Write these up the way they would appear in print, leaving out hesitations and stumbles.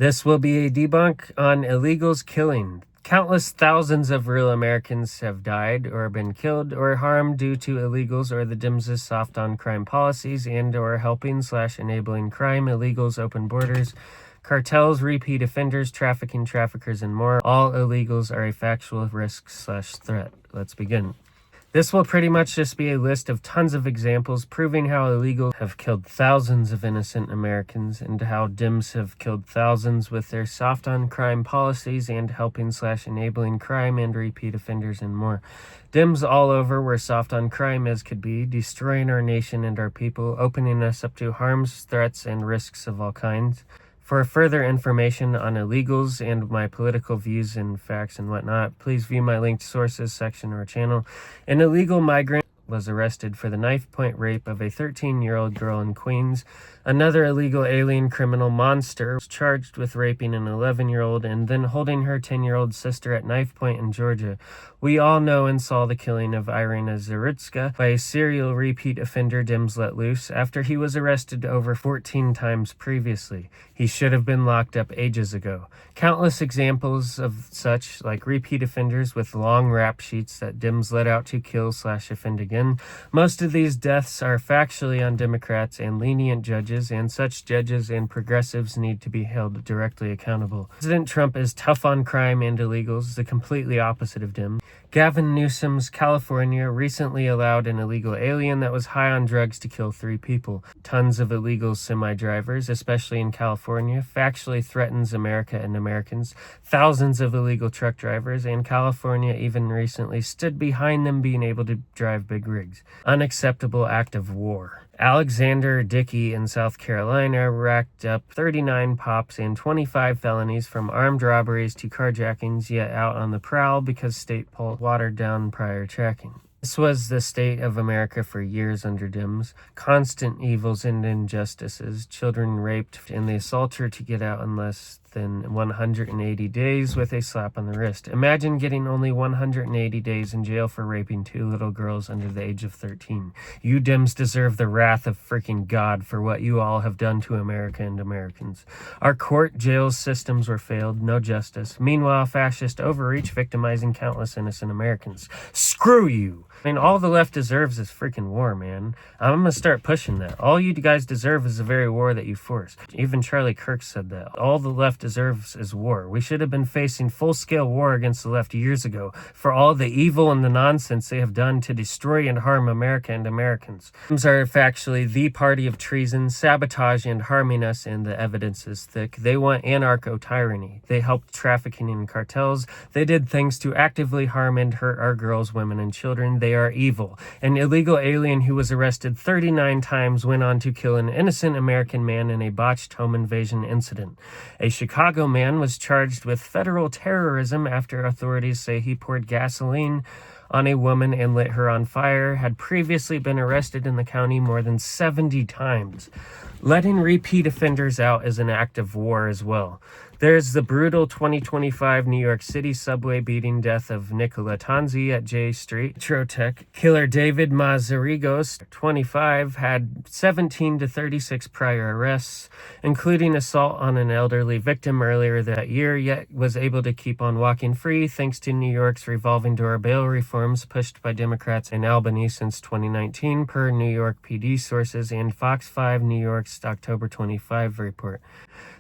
This will be a debunk on illegals killing. Countless thousands of real Americans have died or been killed or harmed due to illegals or the Dems' soft on crime policies and or helping/enabling crime, illegals, open borders, cartels, repeat offenders, traffickers, and more. All illegals are a factual risk/threat. Let's begin. This will pretty much just be a list of tons of examples proving how illegals have killed thousands of innocent Americans and how Dems have killed thousands with their soft on crime policies and helping/enabling crime and repeat offenders and more. Dems all over were soft on crime as could be, destroying our nation and our people, opening us up to harms, threats, and risks of all kinds. For further information on illegals and my political views and facts and whatnot, please view my linked sources section or channel. An illegal migrant was arrested for the knife-point rape of a 13-year-old girl in Queens. Another illegal alien criminal monster was charged with raping an 11-year-old and then holding her 10-year-old sister at knife point in Georgia. We all know and saw the killing of Irina Zarutska by a serial repeat offender Dems let loose after he was arrested over 14 times previously. He should have been locked up ages ago. Countless examples of such, like repeat offenders with long rap sheets that Dems let out to kill/offend again. Most of these deaths are factually on Democrats and lenient judges, and such judges and progressives need to be held directly accountable. President Trump is tough on crime and illegals, the completely opposite of Dems. Gavin Newsom's California recently allowed an illegal alien that was high on drugs to kill 3 people. Tons of illegal semi-drivers, especially in California, factually threatens America and Americans. Thousands of illegal truck drivers, and California even recently stood behind them being able to drive big rigs. Unacceptable act of war. Alexander Dickey in South Carolina racked up 39 pops and 25 felonies from armed robberies to carjackings, yet out on the prowl because state poll watered down prior tracking. This was the state of America for years under Dems. Constant evils and injustices, children raped, and the assaulter to get out in less than 180 days with a slap on the wrist. Imagine getting only 180 days in jail for raping 2 little girls under the age of 13. You Dems deserve the wrath of freaking God for what you all have done to America and Americans. Our court, jails, systems were failed, no justice. Meanwhile, fascist overreach victimizing countless innocent Americans. Screw you! I mean, all the left deserves is freaking war, man. I'm gonna start pushing that. All you guys deserve is the very war that you forced. Even Charlie Kirk said that. All the left deserves is war. We should have been facing full-scale war against the left years ago for all the evil and the nonsense they have done to destroy and harm America and Americans. Dems are factually the party of treason, sabotage, and harming us, and the evidence is thick. They want anarcho-tyranny. They helped trafficking in cartels. They did things to actively harm and hurt our girls, women, and children. They are evil. An illegal alien who was arrested 39 times went on to kill an innocent American man in a botched home invasion incident. A Chicago man was charged with federal terrorism after authorities say he poured gasoline on a woman and lit her on fire, had previously been arrested in the county more than 70 times. Letting repeat offenders out is an act of war as well. There's the brutal 2025 New York City subway beating death of Nicola Tanzi at J Street. Trotec killer David Mazarigos, 25, had 17 to 36 prior arrests, including assault on an elderly victim earlier that year, yet was able to keep on walking free thanks to New York's revolving door bail reforms pushed by Democrats in Albany since 2019, per New York PD sources and Fox 5 New York's October 25 report.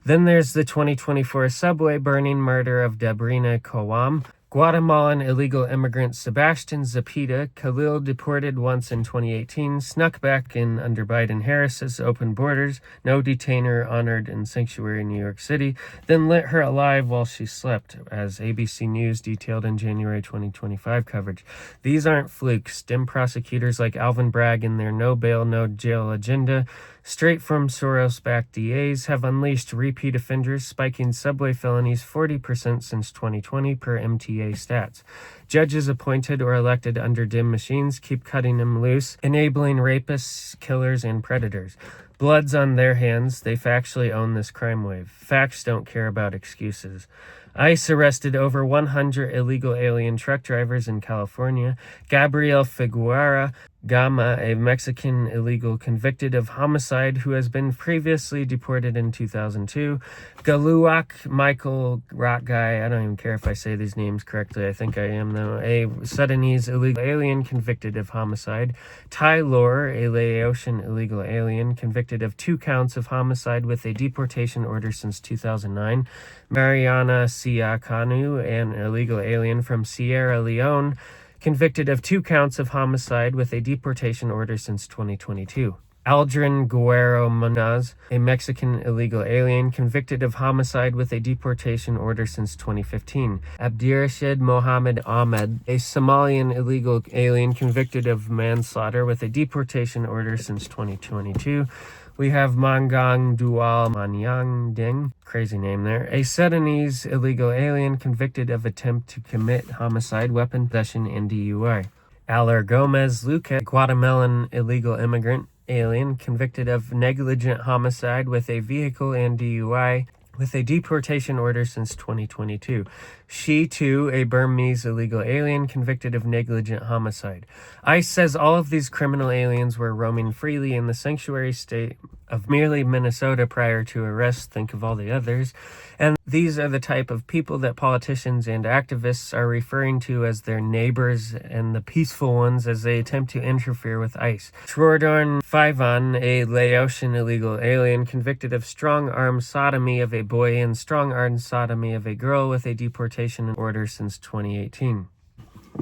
Then there's the 2024 subway burning murder of Debrina Kowam. Guatemalan illegal immigrant Sebastian Zapita Khalil, deported once in 2018, snuck back in under Biden-Harris's open borders, no detainer honored in sanctuary New York City, then lit her alive while she slept, as ABC News detailed in January 2025 coverage. These aren't flukes. Dem prosecutors like Alvin Bragg and their no bail, no jail agenda, straight from Soros-backed DAs, have unleashed repeat offenders, spiking subway felonies 40% since 2020 per MTA stats. Judges appointed or elected under Dem machines keep cutting them loose, enabling rapists, killers, and predators. Blood's on their hands. They factually own this crime wave. Facts don't care about excuses. ICE arrested over 100 illegal alien truck drivers in California. Gabriel Figueroa, Gama, a Mexican illegal convicted of homicide who has been previously deported in 2002. Galuak Michael Rotguy, I don't even care if I say these names correctly, I think I am though, a Sudanese illegal alien convicted of homicide. Tai Lor, a Laotian illegal alien convicted of 2 counts of homicide with a deportation order since 2009. Mariana Siakanu, an illegal alien from Sierra Leone, convicted of 2 counts of homicide with a deportation order since 2022. Aldrin Guerrero Munaz, a Mexican illegal alien convicted of homicide with a deportation order since 2015. Abdirashid Mohammed Ahmed, a Somalian illegal alien convicted of manslaughter with a deportation order since 2022. We have Mangang Dual Manyang Ding, crazy name there, a Sudanese illegal alien convicted of attempt to commit homicide, weapon possession, and DUI. Alar Gomez Luca, a Guatemalan illegal immigrant alien convicted of negligent homicide with a vehicle and DUI with a deportation order since 2022. She, too, a Burmese illegal alien convicted of negligent homicide. ICE says all of these criminal aliens were roaming freely in the sanctuary state of merely Minnesota prior to arrest. Think of all the others. And these are the type of people that politicians and activists are referring to as their neighbors and the peaceful ones as they attempt to interfere with ICE. Shrodorn Fivan, a Laotian illegal alien convicted of strong-arm sodomy of a boy and strong-arm sodomy of a girl with a deportation order since 2018.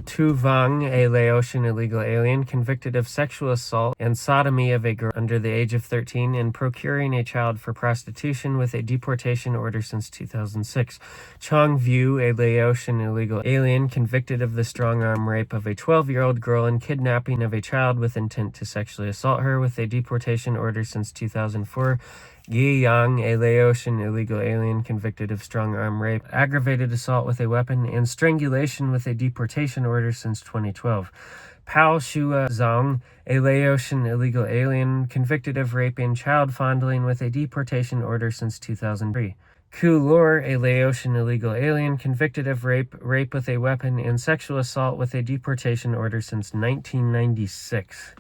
Tu Vang, a Laotian illegal alien convicted of sexual assault and sodomy of a girl under the age of 13 and procuring a child for prostitution with a deportation order since 2006. Chong View, a Laotian illegal alien convicted of the strong-arm rape of a 12-year-old girl and kidnapping of a child with intent to sexually assault her with a deportation order since 2004. Yi Yang, a Laotian illegal alien convicted of strong-arm rape, aggravated assault with a weapon, and strangulation with a deportation order since 2012. Pao Shua Zhang, a Laotian illegal alien convicted of rape and child fondling with a deportation order since 2003. Ku Lor, a Laotian illegal alien convicted of rape with a weapon, and sexual assault with a deportation order since 1996.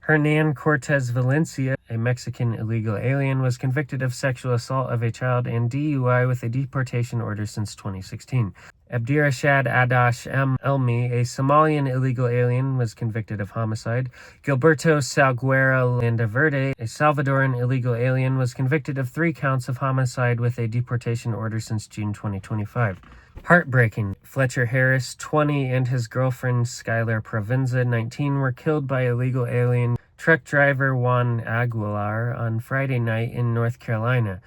Hernan Cortez Valencia, a Mexican illegal alien, was convicted of sexual assault of a child and DUI with a deportation order since 2016. Abdirashad Adash M. Elmi, a Somalian illegal alien, was convicted of homicide. Gilberto Salguera Landaverde, a Salvadoran illegal alien, was convicted of 3 counts of homicide with a deportation order since June 2025. Heartbreaking. Fletcher Harris, 20, and his girlfriend Skylar Provenza, 19, were killed by illegal alien truck driver Juan Aguilar on Friday night in North Carolina.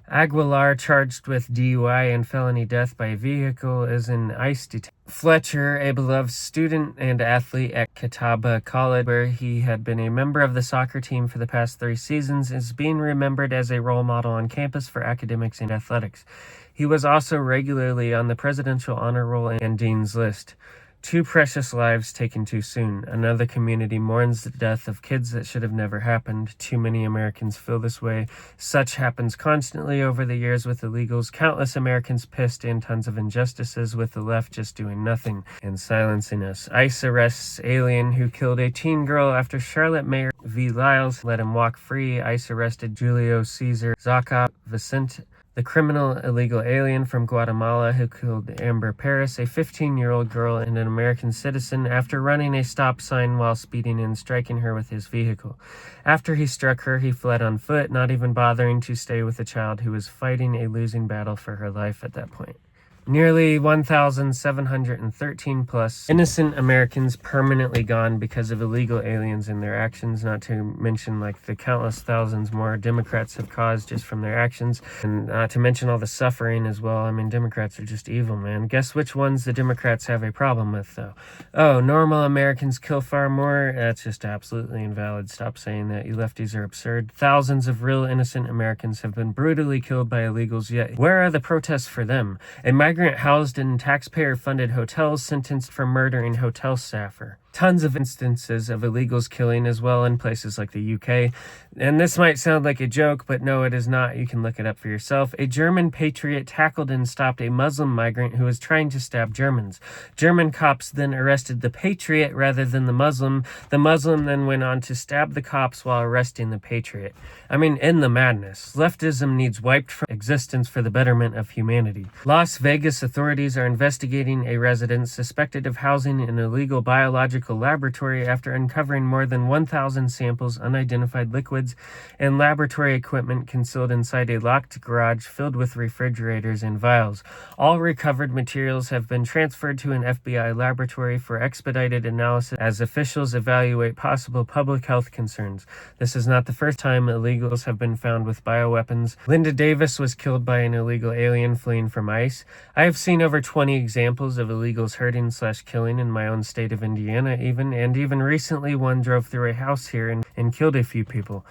Aguilar, charged with DUI and felony death by vehicle, is in ICE detention. Fletcher, a beloved student and athlete at Catawba College, where he had been a member of the soccer team for the past 3 seasons, is being remembered as a role model on campus for academics and athletics. He was also regularly on the Presidential Honor Roll and Dean's List. 2 precious lives taken too soon. Another community mourns the death of kids that should have never happened. Too many Americans feel this way. Such happens constantly over the years with illegals. Countless Americans pissed, and tons of injustices with the left just doing nothing and silencing us. ICE arrests alien who killed a teen girl after Charlotte Mayor V. Lyles let him walk free. ICE arrested Julio Cesar Zaca Vicente, the criminal illegal alien from Guatemala who killed Amber Paris, a 15-year-old girl and an American citizen, after running a stop sign while speeding and striking her with his vehicle. After he struck her, he fled on foot, not even bothering to stay with the child who was fighting a losing battle for her life at that point. Nearly 1,713 plus innocent Americans permanently gone because of illegal aliens and their actions, not to mention like the countless thousands more Democrats have caused just from their actions, and not to mention all the suffering as well. I mean, Democrats are just evil, man. Guess which ones the Democrats have a problem with, though? Oh, normal Americans kill far more? That's just absolutely invalid. Stop saying that. You lefties are absurd. Thousands of real innocent Americans have been brutally killed by illegals, yet where are the protests for them? A migrant housed in taxpayer-funded hotels sentenced for murdering hotel staffer. tons of instances of illegals killing as well in places like the UK. And this might sound like a joke, but no, it is not. You can look it up for yourself. A German patriot tackled and stopped a Muslim migrant who was trying to stab Germans. German cops then arrested the patriot rather than the Muslim. The Muslim then went on to stab the cops while arresting the patriot. I mean, in the madness. Leftism needs wiped from existence for the betterment of humanity. Las Vegas authorities are investigating a resident suspected of housing an illegal biological laboratory after uncovering more than 1,000 samples, unidentified liquids, and laboratory equipment concealed inside a locked garage filled with refrigerators and vials. All recovered materials have been transferred to an FBI laboratory for expedited analysis as officials evaluate possible public health concerns. This is not the first time illegals have been found with bioweapons. Linda Davis was killed by an illegal alien fleeing from ICE. I have seen over 20 examples of illegals hurting/killing in my own state of Indiana and even recently one drove through a house here and killed a few people.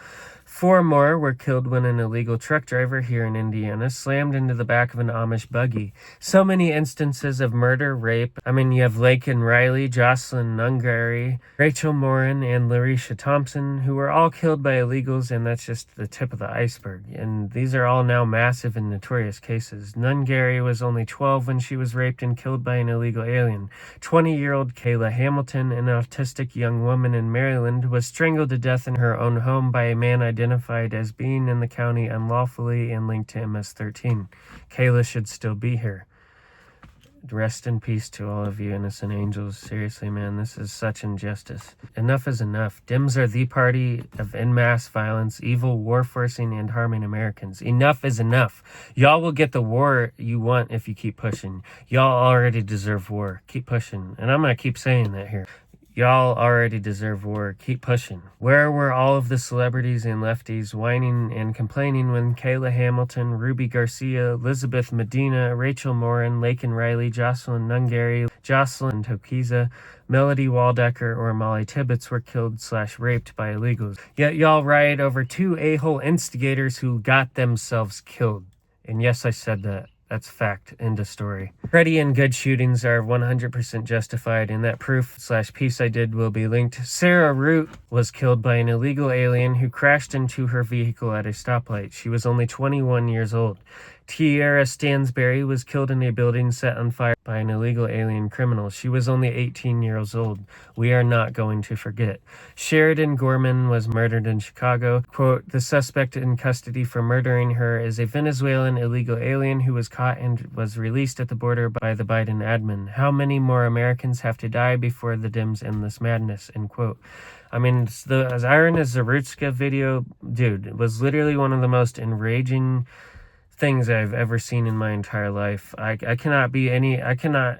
4 more were killed when an illegal truck driver here in Indiana slammed into the back of an Amish buggy. So many instances of murder, rape. I mean, you have Laken Riley, Jocelyn Nungary, Rachel Morin, and Larisha Thompson, who were all killed by illegals, and that's just the tip of the iceberg. And these are all now massive and notorious cases. Nungary was only 12 when she was raped and killed by an illegal alien. 20-year-old Kayla Hamilton, an autistic young woman in Maryland, was strangled to death in her own home by a man identified as being in the county unlawfully and linked to MS-13. Kayla should still be here. Rest in peace to all of you innocent angels. Seriously, man, this is such injustice. Enough is enough. Dems are the party of en masse violence, evil, war forcing, and harming Americans. Enough is enough. Y'all will get the war you want if you keep pushing. Y'all already deserve war. Keep pushing. And I'm going to keep saying that here. Y'all already deserve war. Keep pushing. Where were all of the celebrities and lefties whining and complaining when Kayla Hamilton, Ruby Garcia, Elizabeth Medina, Rachel Morin, Laken Riley, Jocelyn Nungary, Jocelyn Tokiza, Melody Waldecker, or Molly Tibbetts were killed/raped by illegals? Yet y'all riot over 2 a-hole instigators who got themselves killed. And yes, I said that. That's fact. End of story. Pretty and good shootings are 100% justified, and that proof/piece I did will be linked. Sarah Root was killed by an illegal alien who crashed into her vehicle at a stoplight. She was only 21 years old. Tiara Stansberry was killed in a building set on fire by an illegal alien criminal. She was only 18 years old. We are not going to forget. Sheridan Gorman was murdered in Chicago. Quote, the suspect in custody for murdering her is a Venezuelan illegal alien who was caught and was released at the border by the Biden admin. How many more Americans have to die before the Dems end this madness? End quote. I mean, as Iron as Zarutska video, dude, it was literally one of the most enraging things I've ever seen in my entire life. I cannot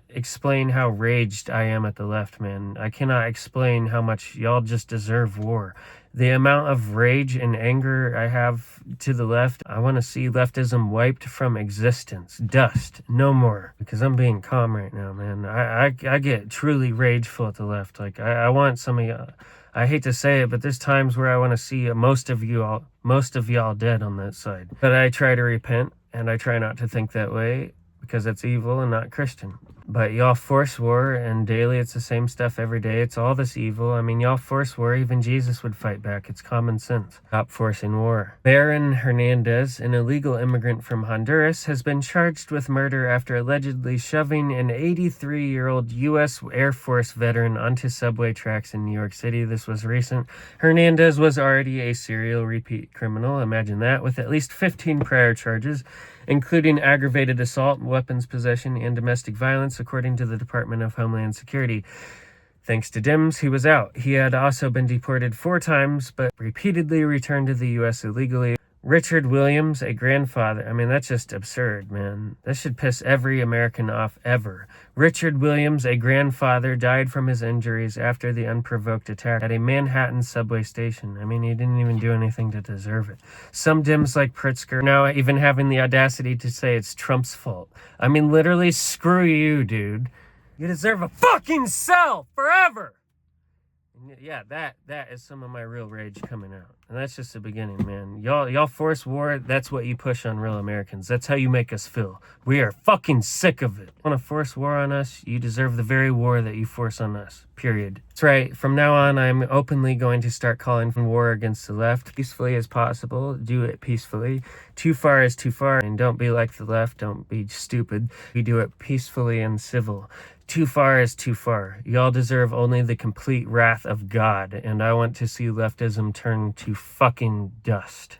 explain how raged I am at the left, man. I cannot explain how much y'all just deserve war. The amount of rage and anger I have to the left, I want to see leftism wiped from existence. Dust. No more. Because I'm being calm right now, man. I get truly rageful at the left. Like, I want some of y'all. I hate to say it, but there's times where I want to see most of y'all dead on that side. But I try to repent, and I try not to think that way because it's evil and not Christian. But y'all force war, and daily it's the same stuff every day. It's all this evil. I mean, y'all force war. Even Jesus would fight back. It's common sense. Stop forcing war. Baron Hernandez, an illegal immigrant from Honduras, has been charged with murder after allegedly shoving an 83-year-old U.S. Air Force veteran onto subway tracks in New York City. This was recent. Hernandez was already a serial repeat criminal. Imagine that, with at least 15 prior charges, including aggravated assault, weapons possession, and domestic violence, according to the Department of Homeland Security. Thanks to Dems, he was out. He had also been deported 4 times, but repeatedly returned to the U.S. illegally. Richard Williams, a grandfather. I mean, that's just absurd, man. That should piss every American off ever. Richard Williams, a grandfather, died from his injuries after the unprovoked attack at a Manhattan subway station. I mean, he didn't even do anything to deserve it. Some Dems like Pritzker now even having the audacity to say it's Trump's fault. I mean, literally, screw you, dude. You deserve a fucking cell forever. Yeah, that is some of my real rage coming out. And that's just the beginning, man. Y'all force war, that's what you push on real Americans. That's how you make us feel. We are fucking sick of it. Want to force war on us? You deserve the very war that you force on us. Period. That's right. From now on, I'm openly going to start calling for war against the left peacefully as possible. Do it peacefully. Too far is too far. And don't be like the left. Don't be stupid. We do it peacefully and civil. Too far is too far. Y'all deserve only the complete wrath of God, and I want to see leftism turn to fucking dust.